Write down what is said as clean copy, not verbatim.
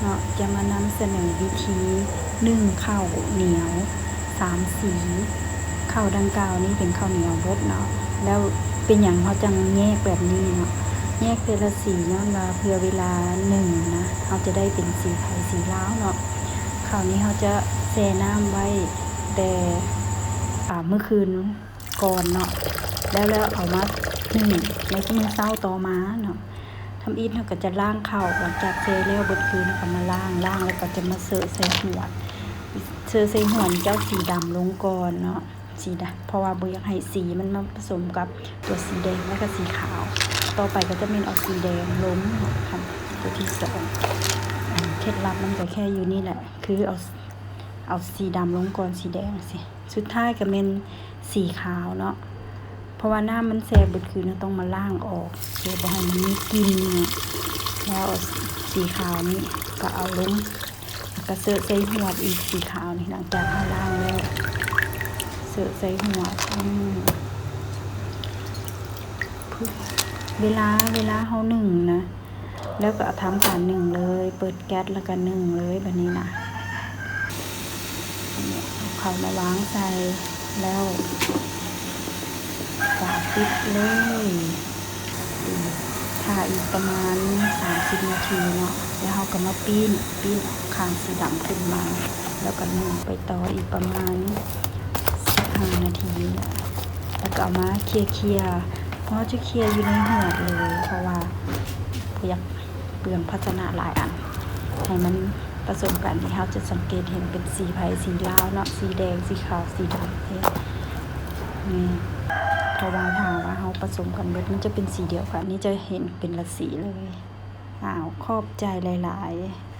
นาะจะมานำเสนอวิธีนึ่งข้าวเหนียว3สีข้าวดังกล่าวนี้เป็นข้าวเหนียวเบิดเนาะแล้วเป็นอย่างเขาจังแยกแบบนี้เนาะแยกแต่ละสีย้อนมาเพื่อเวลานึ่งนะเขาจะได้เป็นสีไทยสีลาวเนาะข้าวนี้เขาจะแช่น้ำไว้แต่เมื่อคืนก่อนเนาะแล้วเอามานึ่งในมื้อเช้าต่อมาเนาะทำอีทเขาก็จะล้างข้าวหลังจากแช่แล้วเบิดคืนก็มาล้างแล้วก็จะมาเสิร์ฟใส่หัวเจ้าสีดำลงก่อนเนาะสีดำเพราะว่าบ่อยากให้สีมันมาผสมกับตัวสีแดงแล้วก็สีขาวต่อไปก็จะเป็นเอาสีแดงลงทำตัวที่2เคล็ดลับมันก็แค่อยู่นี่แหละคือเอาสีดำลงก่อนสีแดงสิสุดท้ายก็เป็นสีขาวเนาะเพราะว่าน้ำมันแซ่บเบิดคืนต้องมาล้างออกเพื่อบ่ให้มันมีกลิ่นแล้วสีขาวนี่ก็เอาลงก็เสิร์ฟใส่หัวอีกสีขาวนี่หลังจากเราล้างแล้วเสิร์ฟใส่หัวเวลาเฮานึ่งนะแล้วก็ทำการนึ่งเลยเปิดแก๊สแล้วก็นึ่งเลยแบบนี้นะเอาข้าวมาวางใส่แล้วฝาปิดเลยถ่าอีกประมาณ30นาทีเนาะแล้วเราก็มาปิ้นข้างสีดำขึ้นมาแล้วก็นึ่งไปต่ออีกประมาณ15นาทีแล้วก็เอามาเคลียร์เพราะจะเคลียร์อยู่ในหัวเลยเพราะว่าอยากเปลืองภาชนะหลายอันให้มันผสมกันที่เราจะสังเกตเห็นเป็นสีไผ่สีลาวเนาะสีแดงสีขาวสีดำนี่เพราะว่าถ้าว่าเราผสมกันเบิดมันจะเป็นสีเดียวกันนี่จะเห็นเป็นละสีเลยขอบใจหลายๆ